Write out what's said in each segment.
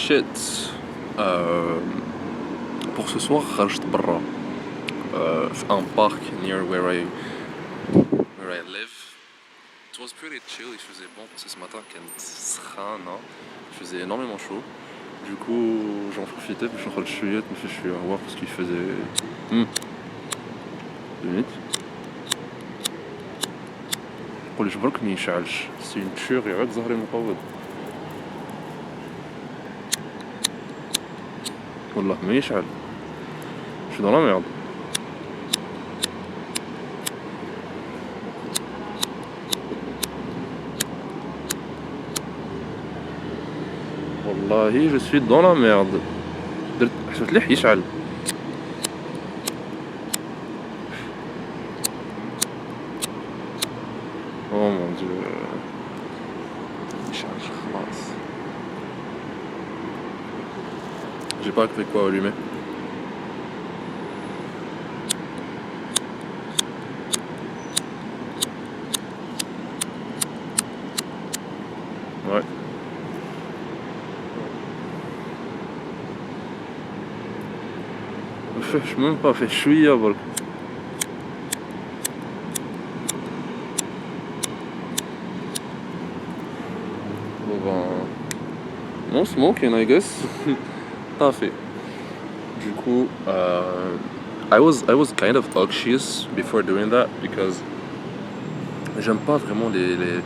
shit. Euh, pour ce soir, خرجت برا في un parc near where I live. It was pretty chill, il faisait bon parce que ce matin كانت سخانة, il faisait énormément chaud. Du coup, j'en profitais باش نخرج شوية نمشي شوية voir parce qu'il faisait 2 minutes. نقولش برك ميشعلش, سي اون تشوغي غير ظهري مقود. والله ما يشعل. Je suis dans la merde. والله je suis dans la merde. حسيت ليه يشعل. Oh mon dieu. يشعل خلاص. J'ai pas fait quoi allumer. Ouais. Je suis même pas fait chouïa برك. Bon ben, non smoking I guess. Parfait. Du coup, I was kind of anxious before doing that because j'aime pas vraiment les...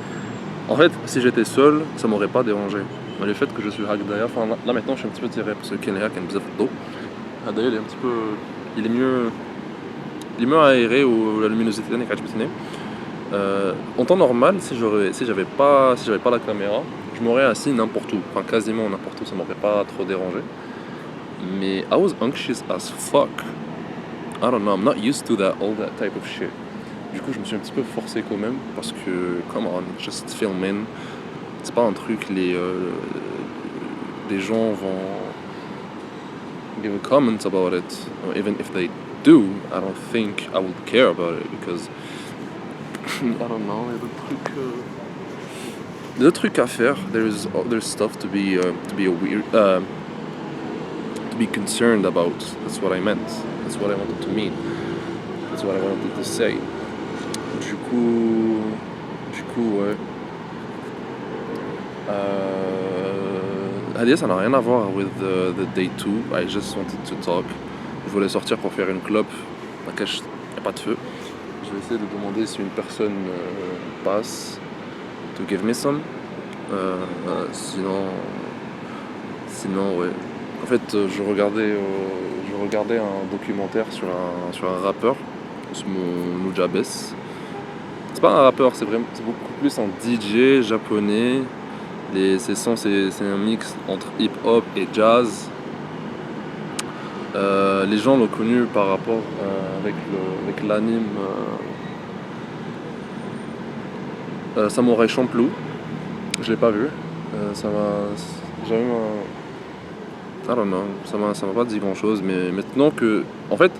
En fait, si j'étais seul, ça m'aurait pas dérangé. Mais le fait que je suis hack derrière, enfin là maintenant je suis un petit peu tiré parce que Ken Hack a une bzaf d'eau. D'ailleurs il est un petit peu... Il est mieux aéré ou la luminosité n'est pas عجبتني. En temps normal, si j'avais pas la caméra, je m'aurais assis n'importe où, enfin quasiment n'importe où, ça m'aurait pas trop dérangé. Mais I was anxious as fuck. I don't know, I'm not used to all that type of shit. Du coup, je me suis un petit peu forcé quand même parce que, come on, just filming, c'est pas un truc, les gens vont give a comment about it. Or even if they do, I don't think I would care about it because I don't know, il y a des trucs à faire. There's stuff to be concerned about. That's what I meant. That's what I wanted to mean. That's what I wanted to say. Du coup, ouais. Alias, ça n'a rien à voir with the day 2. I just wanted to talk. Je voulais sortir pour faire une clope. Il n'y a pas de feu. Je vais essayer de demander si une personne passe to give me some. Sinon, ouais. En fait, je regardais un documentaire sur un rappeur, Nujabes. C'est pas un rappeur, c'est beaucoup plus un DJ japonais. Ses sons, c'est un mix entre hip-hop et jazz. Les gens l'ont connu par rapport avec l'anime Samurai Champloo. Je l'ai pas vu. Ça m'a jamais... I don't know, ça m'a pas dit grand chose, mais maintenant que... En fait,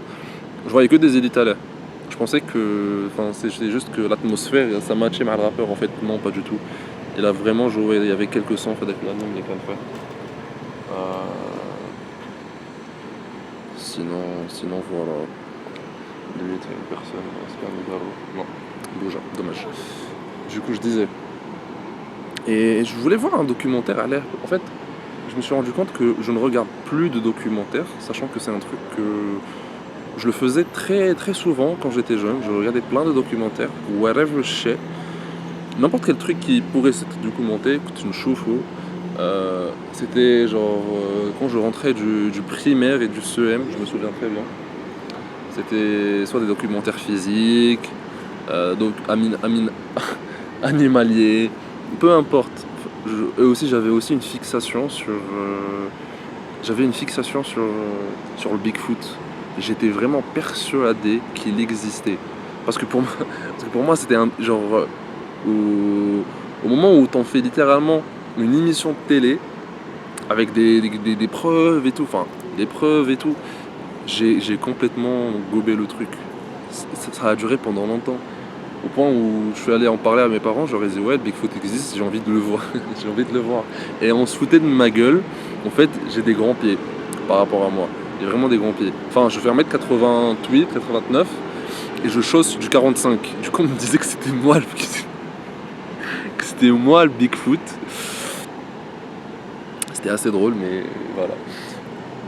je voyais que des éditales. Je pensais que... Enfin, c'était juste que l'atmosphère, ça matchait avec le rappeur. En fait, non, pas du tout. Il a vraiment joué, il y avait quelques sons avec l'anime, les canfas. Sinon, voilà. Lui, c'est une personne, c'est pas un Nogaro. Non, Bouja, dommage. Du coup, je disais... Et je voulais voir un documentaire à l'air. En fait, je me suis rendu compte que je ne regarde plus de documentaires, sachant que c'est un truc que je le faisais très très souvent quand j'étais jeune. Je regardais plein de documentaires, whatever shit. N'importe quel truc qui pourrait s'être documenté, écoute, une choufou. C'était genre quand je rentrais du primaire et du CEM, je me souviens très bien. C'était soit des documentaires physiques, donc animaliers, peu importe. J'avais aussi une fixation sur le Bigfoot. J'étais vraiment persuadé qu'il existait. Parce que pour moi c'était un genre au moment où t'en fais littéralement une émission de télé avec des preuves et tout, j'ai complètement gobé le truc. Ça a duré pendant longtemps. Au point où je suis allé en parler à mes parents, je leur ai dit ouais, le Bigfoot existe, j'ai envie de le voir. J'ai envie de le voir. Et on se foutait de ma gueule En fait, j'ai des grands pieds par rapport à moi. J'ai vraiment des grands pieds. Enfin, je fais 1m88, 89 et je chausse du 45. Du coup, on me disait que c'était moi le Bigfoot. C'était assez drôle, mais voilà.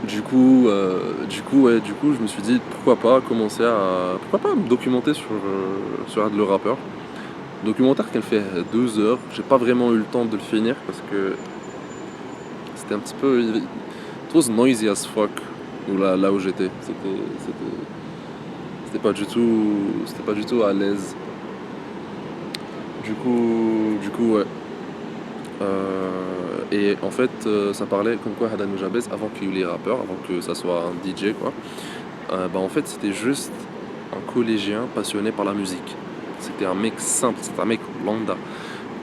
Du coup, je me suis dit pourquoi pas me documenter sur un de leurs rappeurs. Documentaire qu'elle fait 2 heures. J'ai pas vraiment eu le temps de le finir parce que c'était un petit peu. It was noisy as fuck là où j'étais. C'était pas du tout à l'aise. Du coup, ouais. Et en fait, ça parlait comme quoi Hadan Moujabez, avant qu'il y ait les rappeurs, avant que ça soit un DJ, quoi, en fait, c'était juste un collégien passionné par la musique. C'était un mec simple, c'était un mec lambda.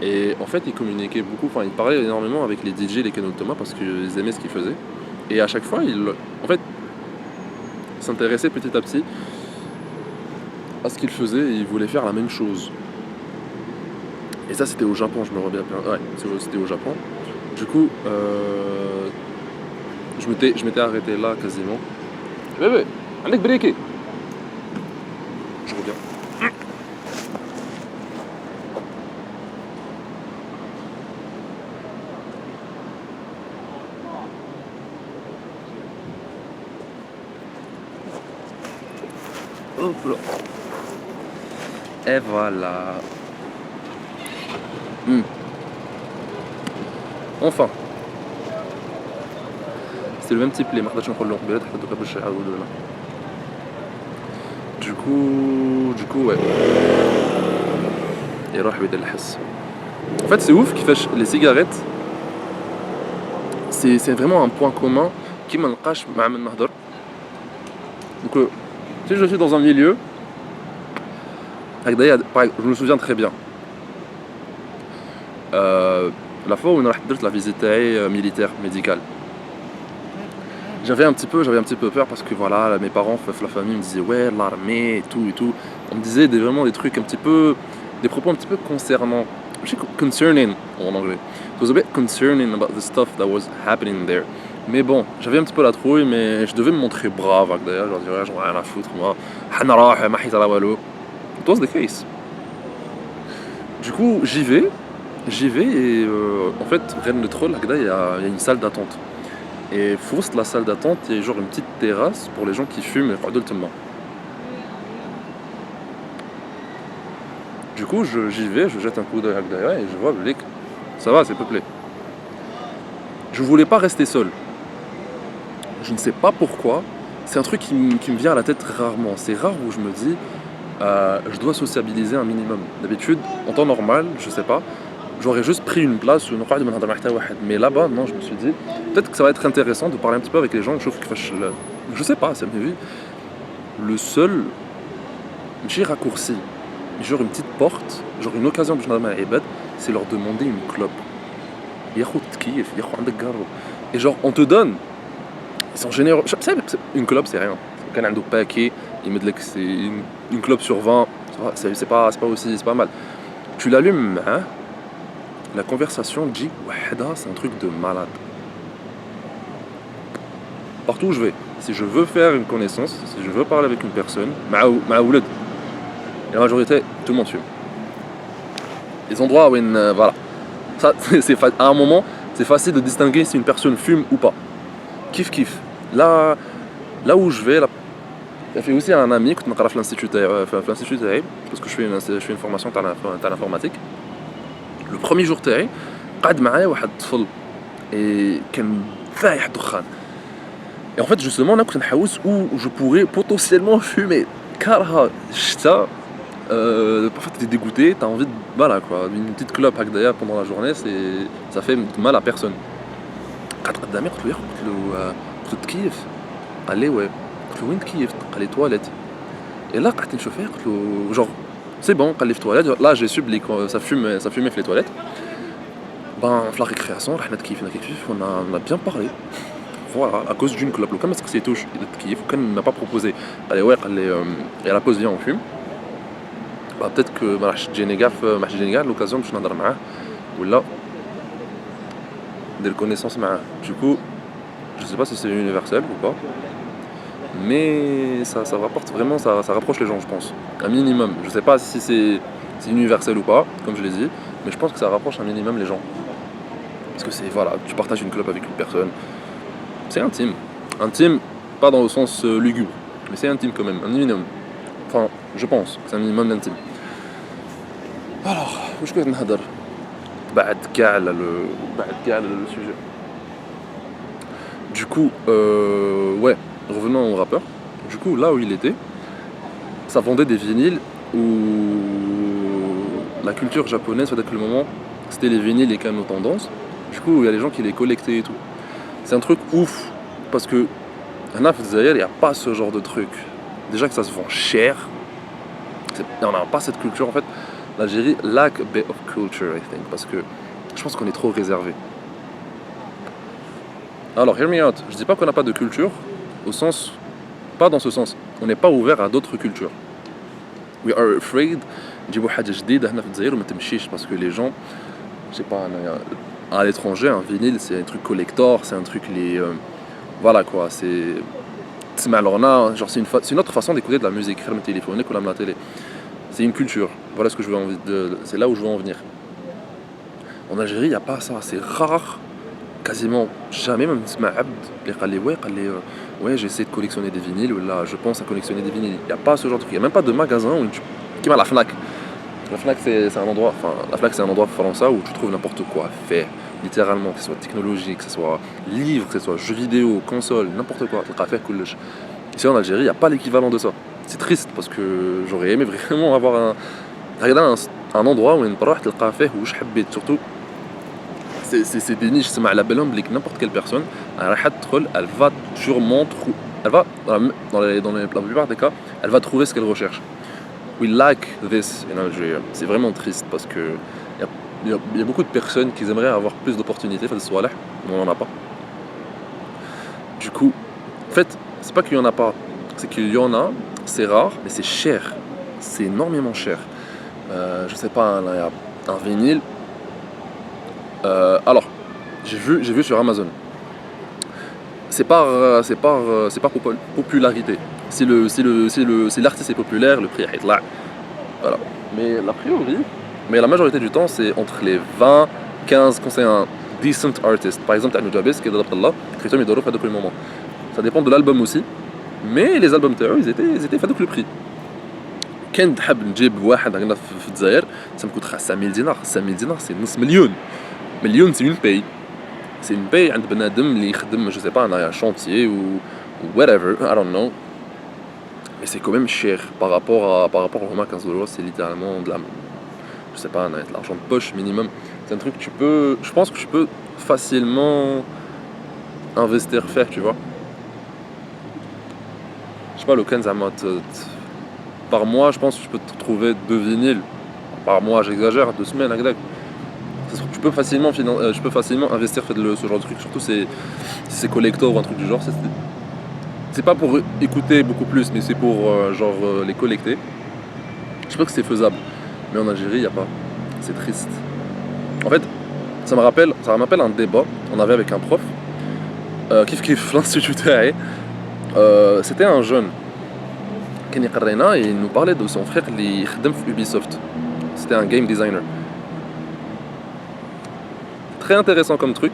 Et en fait, il communiquait beaucoup, enfin, il parlait énormément avec les DJ, les Kano Thomas, parce qu'ils aimaient ce qu'il faisait. Et à chaque fois, en fait, s'intéressait petit à petit à ce qu'il faisait et il voulait faire la même chose. Et ça, c'était au Japon, je me reviens bien. Ouais, c'était au Japon. Du coup, je m'étais arrêté là quasiment. Bébé, allez breaker. Je reviens. Hop là. Et voilà. Enfin. C'est le même type les مرضتش نقول لهم قبيله حتى دوكا باش يعاودوا لنا. Du coup ouais. يروح بيد الحس. En fait, c'est ouf كيفاش les cigarettes c'est vraiment un point commun qui ما نلقاش مع من نهضر. Donc si je suis dans un milieu je me souviens très bien. La fois où on a fait la visite militaire médicale. J'avais un petit peu peur parce que voilà, mes parents, la famille me disaient ouais, l'armée et tout. On me disait vraiment des trucs des propos un petit peu concernant, je sais concerning en anglais. It was a bit concerning about the stuff that was happening there. Mais bon, j'avais un petit peu la trouille, mais je devais me montrer brave d'ailleurs, je leur dirais j'en ai rien à foutre moi. It was the case. Du coup, j'y vais et en fait, rien de trop, là, il y a une salle d'attente. Et في la salle d'attente, il y a genre une petite terrasse pour les gens qui fument et يقعدوا تما. Du coup, j'y vais, je jette un coup d'œil derrière et je vois le ça va, c'est peuplé. Je voulais pas rester seul. Je ne sais pas pourquoi. C'est un truc qui me vient à la tête rarement. C'est rare où je me dis, je dois sociabiliser un minimum. D'habitude, en temps normal, je sais pas, j'aurais juste pris une place ou mais là-bas, non, je me suis dit, peut-être que ça va être intéressant de parler un petit peu avec les gens. Je sais pas, ça m'est vu. Le seul, j'ai raccourci, genre une petite porte, genre une occasion de c'est leur demander une clope. Et genre, on te donne. Ils sont généreux. Une clope, c'est rien. Quand on a un paquet, ils mettent c'est une clope sur 20. C'est pas mal. Tu l'allumes, hein? La conversation dit wahda, c'est un truc de malade. Partout où je vais, si je veux faire une connaissance, si je veux parler avec une personne, et la majorité, tout le monde fume. Les endroits où voilà. Ça, à un moment, c'est facile de distinguer si une personne fume ou pas. Kiff. Là où je vais, il y a aussi un ami que je à l'institut parce que je fais une formation à l'informatique. Le premier jour تاعي قعد معايا واحد طفل et كان فايح دخان. Et en fait justement là كنت نحوس où je pourrais potentiellement fumer. كارها الشتا parfois t'es dégoûté, t'as envie de voilà quoi, une petite clope هكذايا pendant la journée, ça fait mal à personne. قعد قدامي قلت له قلت له تكيف؟ قال لي ouais. قلت له وين تكيف؟ قال لي تواليت. Et là قعدت نشوف فيه قلت له genre c'est bon, قال لي في toilette. Là j'ai su ça fumait في les toilettes. في la récréation رحنا تكيفنا on a bien parlé. Voilà, à cause d'une clope. Comme est-ce que c'est touche de tkiff, quand il m'a pas proposé. Allez ouais, et à la pause viens on fume. Peut-être que j'ai l'occasion de نهضر معاه ولا ندير connaissance معاه. Du coup, Je sais pas si c'est universel ou pas, mais ça rapporte vraiment, ça rapproche les gens, je pense. Un minimum. Je sais pas si c'est universel ou pas, comme je l'ai dit, mais je pense que ça rapproche un minimum les gens. Parce que c'est, voilà, tu partages une clope avec une personne, c'est intime. Intime, pas dans le sens lugubre, mais c'est intime quand même, un minimum. Enfin, je pense que c'est un minimum d'intime. Alors, واش كنت نهضر بعد كاع على le sujet. Du coup, ouais, revenons au rappeur. Du coup, là où il était, ça vendait des vinyles où la culture japonaise, peut-être que le moment, c'était les vinyles, les canaux tendance. Du coup, il y a des gens qui les collectaient et tout. C'est un truc ouf, parce que en Algérie, il n'y a pas ce genre de truc. Déjà que ça se vend cher, on n'a pas cette culture en fait. L'Algérie lack a bit of culture, I think, parce que je pense qu'on est trop réservé. Alors, hear me out. Je dis pas qu'on n'a pas de culture, au sens, pas dans ce sens. On n'est pas ouvert à d'autres cultures. We are afraid نجيبوا حاجة جديدة هنا في الجزائر وما تمشيش parce que les gens, je sais pas, à l'étranger, un vinyle c'est un truc collector, c'est un truc voilà quoi, c'est alors là, genre c'est une autre façon d'écouter de la musique, faire le téléphone ou la télé. C'est une culture. Voilà ce que je veux c'est là où je veux en venir. En Algérie, il n'y a pas ça, c'est rare. Quasiment jamais, même si les قال لي ouais, j'essaie de collectionner des vinyles, ou là je pense à collectionner des vinyles. Il n'y a pas ce genre de truc, il n'y a même pas de magasin où qui m'a la Fnac. La Fnac c'est un endroit, enfin la Fnac c'est un endroit français où tu trouves n'importe quoi à faire, littéralement, que ce soit technologique, que ce soit livre, que ce soit jeux vidéo, console, n'importe quoi, tu peux faire كلش. Ici en Algérie, il n'y a pas l'équivalent de ça. C'est triste parce que j'aurais aimé vraiment avoir un endroit où tu peux تلقى فيه واش حبيت surtout. C'est des niches, c'est la belle n'importe quelle personne, elle va sûrement trouver, elle va, la plupart des cas, elle va trouver ce qu'elle recherche. We lack this in Algeria. C'est vraiment triste parce que il y a beaucoup de personnes qui aimeraient avoir plus d'opportunités, mais on n'en a pas. Du coup, en fait, c'est pas qu'il y en a pas, c'est qu'il y en a, c'est rare, mais c'est cher. C'est énormément cher. Je sais pas, il y a un vinyle. Alors, j'ai vu sur Amazon. C'est par popularité. Si l'artiste est populaire, le prix est là. Voilà. Mais la majorité du temps, c'est entre les 20, 15, quand c'est un decent artist. Par exemple, Tanu Jabez, qui est de Allah, Christophe Midoro fait depuis le moment. Ça dépend de l'album aussi. Mais les albums تاعو, ils étaient fait le prix. كان تحب نجيب واحد هنا في الجزائر ça me coûtera 5000 dinars. 5000 dinars, c'est نص مليون. Million, c'est une paye. C'est une paye عند بنادم اللي يخدم, je sais pas, un chantier ou whatever, I don't know. Mais c'est quand même cher par rapport au moins 15 €, c'est littéralement de la, je sais pas, de l'argent de poche minimum. C'est un truc que je pense que je peux facilement investir, faire, tu vois. Je sais pas, le Kenzama, par mois, je pense que je peux te trouver 2 vinyles. Par mois, j'exagère, 2 semaines, je peux facilement investir ce genre de truc, surtout si c'est collector ou un truc du genre. C'est pas pour écouter beaucoup plus, mais c'est pour les collecter. Je sais que c'est faisable, mais en Algérie, il n'y a pas. C'est triste. En fait, ça me rappelle un débat qu'on avait avec un prof, kif l'institut تاعي. C'était un jeune كان يقرينا et il nous parlait de son frère اللي يخدم في Ubisoft. C'était un game designer. Très intéressant comme truc,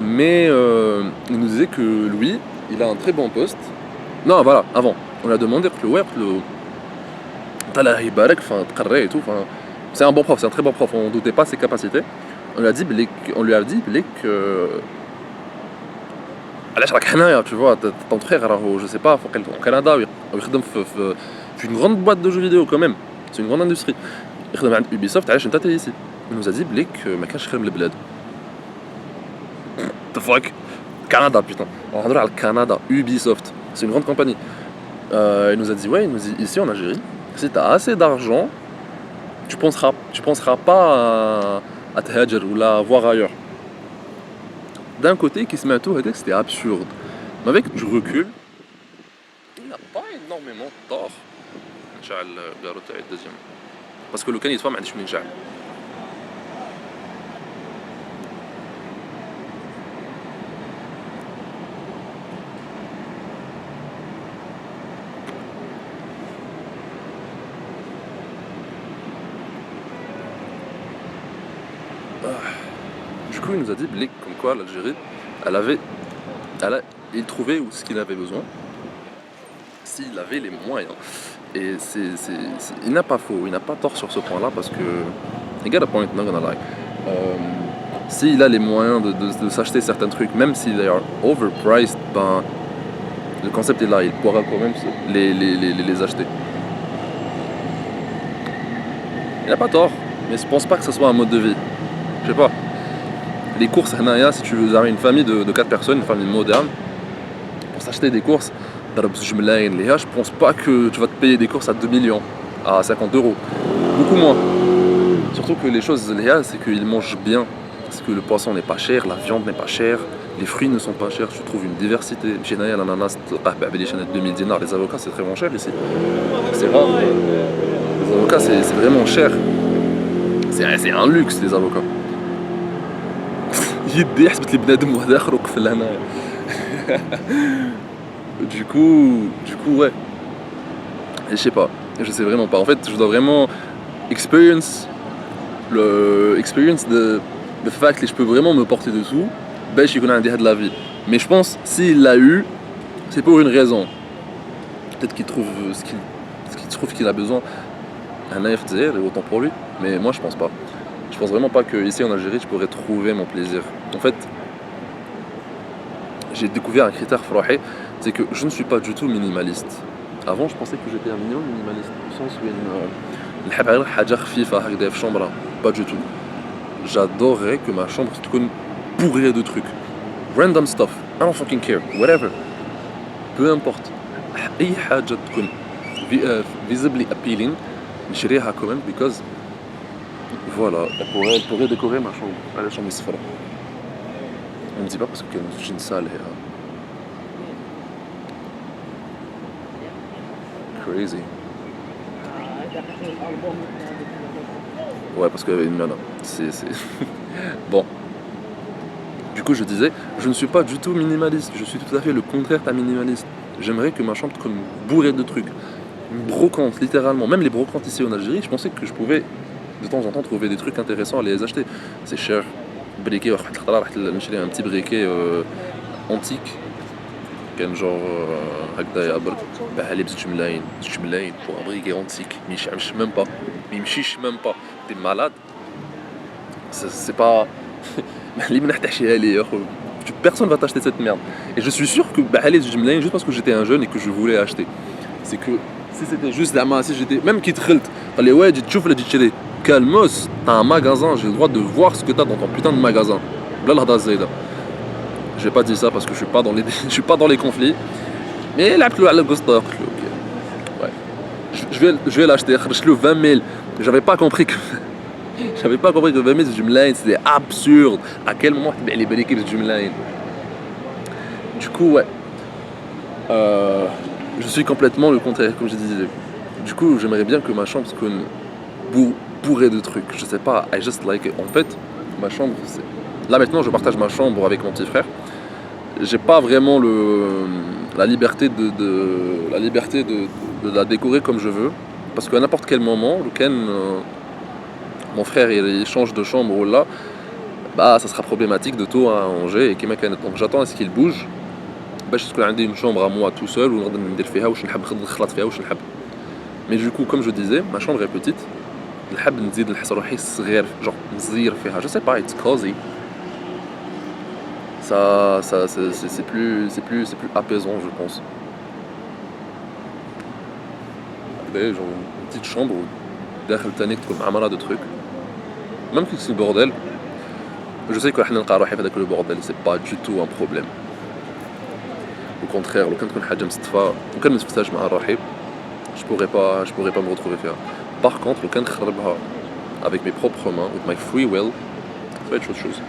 mais il nous disait que lui, il a un très bon poste. Non, voilà, avant, on lui a demandé et tout, c'est un bon prof, c'est un très bon prof, on ne doutait pas ses capacités. On lui a dit que علاش راك هنايا, tu vois, ton frère, je sais pas, au Canada, il في une grande boîte de jeux vidéo quand même, c'est une grande industrie. يخدم عند Ubisoft, علاش انت تاي ici. Il nous a dit ما كانش خير من البلاد. The fuck, Canada, putain. On va parler de Canada, Ubisoft, c'est une grande compagnie. Il nous a dit ici en Algérie, si tu as assez d'argent, tu penseras pas à تهاجر ou à voir ailleurs. D'un côté, qui se met à tout, c'était absurde. Mais avec du recul, il n'a pas énormément tort. Parce que le Canada, ما عنديش منين نشعل. coup, il nous a dit comme quoi l'Algérie, il trouvait ce qu'il avait besoin, s'il avait les moyens. Et il n'a pas faux, il n'a pas tort sur ce point-là parce que, he got a point, not gonna lie. S'il a les moyens de s'acheter certains trucs, même s'ils are overpriced, ben, le concept est là, il pourra quand même les acheter. Il n'a pas tort, mais je pense pas que ce soit un mode de vie. Je sais pas. Les courses, si tu veux avoir une famille de 4 personnes, une famille moderne, pour s'acheter des courses, je pense pas que tu vas te payer des courses à 2 millions, à 50 euros. Beaucoup moins. Surtout que les choses, c'est qu'ils mangent bien. Parce que le poisson n'est pas cher, la viande n'est pas chère, les fruits ne sont pas chers, tu trouves une diversité. L'ananas, 2000 dinars, les avocats c'est très vraiment cher ici. C'est rare. Les avocats c'est vraiment cher. C'est un luxe les avocats. Du coup ouais. Et je sais pas, je sais vraiment pas. En fait, je dois vraiment experience le fait que je peux vraiment me porter dessous, ben je suis connu de la vie. Mais je pense s'il l'a eu, c'est pour une raison. Peut-être qu'il trouve ce qu'il trouve qu'il a besoin. Un naïf autant pour lui. Mais moi je pense pas. Je pense vraiment pas qu'ici en Algérie je pourrais trouver mon plaisir. En fait, j'ai découvert un critère frohé, c'est que je ne suis pas du tout minimaliste. Avant je pensais que j'étais un minimum minimaliste, au sens où pas du tout. J'adorerais que ma chambre soit bourrée de trucs. Random stuff. I don't fucking care. Whatever. Peu importe. أي حاجة تكون visibly appealing نشريها quand même because voilà, elle pourrait décorer ma chambre. La chambre الصفراء. On me dit pas parce que j'ai une salle là. Crazy. Ouais, parce qu'il y avait une nana. C'est... Bon. Du coup, je disais, je ne suis pas du tout minimaliste. Je suis tout à fait le contraire d'un minimaliste. J'aimerais que ma chambre soit bourrée de trucs. Une brocante, littéralement. Même les brocantes ici en Algérie, je pensais que je pouvais de temps en temps trouver des trucs intéressants à les acheter. C'est cher. Briquet, un petit briquet antique. كان genre هكذا باع عليه ب6 ملايين pour un briquet antique. Mais je ne même pas. Mais je même pas. T'es malade. C'est pas... Personne va t'acheter cette merde. Et je suis sûr que juste parce que j'étais un jeune et que je voulais acheter. C'est que si c'était juste la main, si j'étais... Même qui te khalt, calmos, t'as un magasin, j'ai le droit de voir ce que t'as dans ton putain de magasin. J'ai pas dit ça parce que je suis pas dans les conflits. Mais là, ouais. Je vais l'acheter, je le 20 000. J'avais pas compris que 20 000 جملين c'était absurde. À quel moment tu les briquets de جملين? Du coup ouais, je suis complètement le contraire comme je disais. Du coup j'aimerais bien que ma chambre soit bourrée de trucs. Je sais pas, I just like it. En fait ma chambre c'est... Là maintenant je partage ma chambre avec mon petit frère. J'ai pas vraiment la liberté de la décorer comme je veux. Parce qu'à n'importe quel moment, mon frère il change de chambre ou là, bah ça sera problématique de tout arranger et donc j'attends à ce qu'il bouge باش تكون عندي une chambre à moi tout seul où نقدر ندير فيها واش نحب نخلط فيها واش نحب. Mais du coup comme je disais ma chambre est petite, نحب نزيد نحس روحي صغير genre نزير فيها, je sais pas, it's cozy. Ça c'est plus apaisant je pense. Genre une petite chambre où داخل تاني تكون معمرة de trucs. Même si c'est le bordel, je sais que le bordel c'est pas du tout un problème. Au contraire, لو كان تكون حاجة مستفى وكان ما تفتاش مع الرحيب, je pourrais pas me retrouver faire. Par contre, لو كان نخربها avec mes propres mains, with my free will, ça va être autre chose.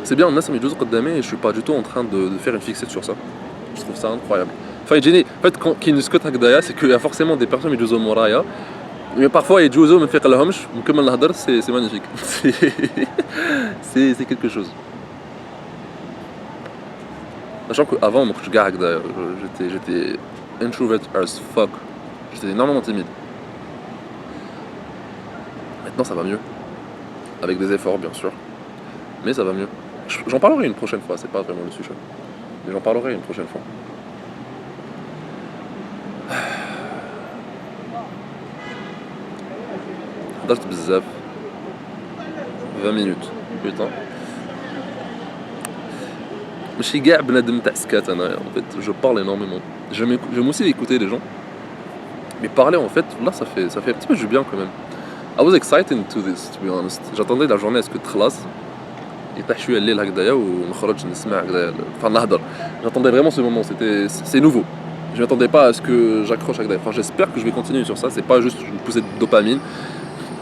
C'est bien, الناس يجوزوا قدامي et je suis pas du tout en train de faire une fixette sur ça. Je trouve ça incroyable. Enfin, Jenny, en fait, quand qui nous scotte هكذايا, c'est qu'il y a forcément des personnes qui يجوزوا مورايا. Mais parfois يجوزوا ما نفيق لهمش ونكمل نهضر, c'est magnifique. C'est quelque chose. Sachant qu'avant, moi, j'étais introvert as fuck. J'étais énormément timide. Maintenant, ça va mieux. avec des efforts bien sûr, mais ça va mieux. J'en parlerai une prochaine fois, c'est pas vraiment le sujet, mais j'en parlerai une prochaine fois. هضرت بزاف 20 minutes putain. ماشي كاع بنادم تاع سكات انايا en fait je parle énormément. J'aime aussi écouter les gens, mais parler en fait là ça fait un petit peu du bien quand même. I was excited to this to be honest. J'attendais la journée à ce que تخلص يطيح شويه الليل هكذايا ونخرج نسمع هكذايا enfin نهضر. J'attendais vraiment ce moment, c'est nouveau. Je m'attendais pas à ce que j'accroche هكذايا. Enfin j'espère que je vais continuer sur ça, c'est pas juste une poussée de dopamine.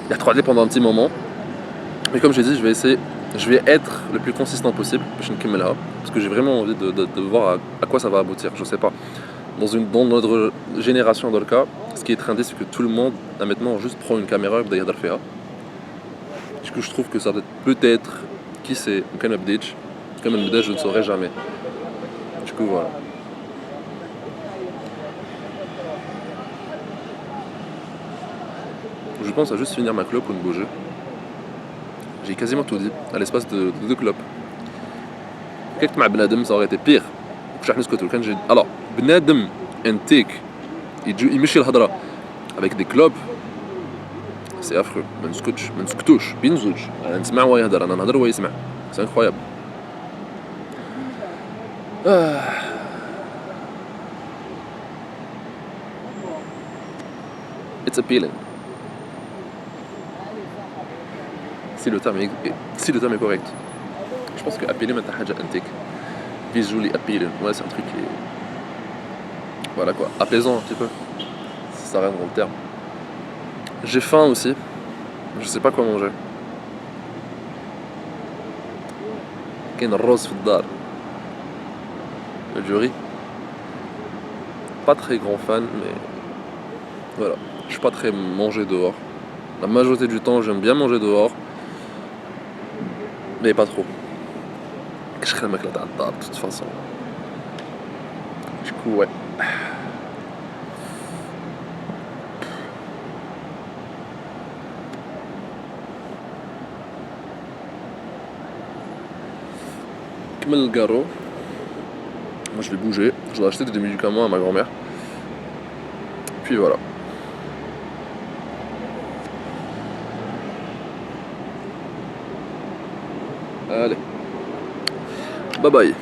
Il y a 3D pendant un petit moment. Mais comme j'ai dit, je vais être le plus consistant possible parce que j'ai vraiment envie de voir à quoi ça va aboutir. Je sais pas. Dans notre génération dans le cas, ce qui est trendy, c'est que tout le monde maintenant juste prend une caméra et بدأ faire. Du coup, je trouve que ça peut-être, qui sait, aucun update, comme un update, je ne saurais jamais. Du coup, voilà. Je pense à juste finir ma clope ou me bouger. J'ai quasiment tout dit à l'espace de 2 clopes. كنت مع بنادم ça aurait été pire. كنت راح نسكت وكان جي alors بنادم انتيك يمشي الهضره avec des clopes c'est affreux. ما نسكتوش بين زوج. انا نسمع وهو يهضر انا نهضر وهو يسمع. C'est incroyable. It's appealing. Si le terme est correct. Je pense que appealing c'est حاجة antique. Visually appealing. Ouais, c'est un truc qui est... Voilà quoi, apaisant un petit peu. Ça rentre dans le terme. J'ai faim aussi. Je sais pas quoi manger. كاين الرز في الدار. Du riz. Pas très grand fan, mais voilà. Je suis pas très manger dehors. La majorité du temps, j'aime bien manger dehors, mais pas trop. Je crée ma claque de toute façon. Du coup, ouais. Comme le garrot. Moi, je vais bouger. Je dois acheter des médicaments à ma grand-mère. Puis voilà. Allez. Bye bye.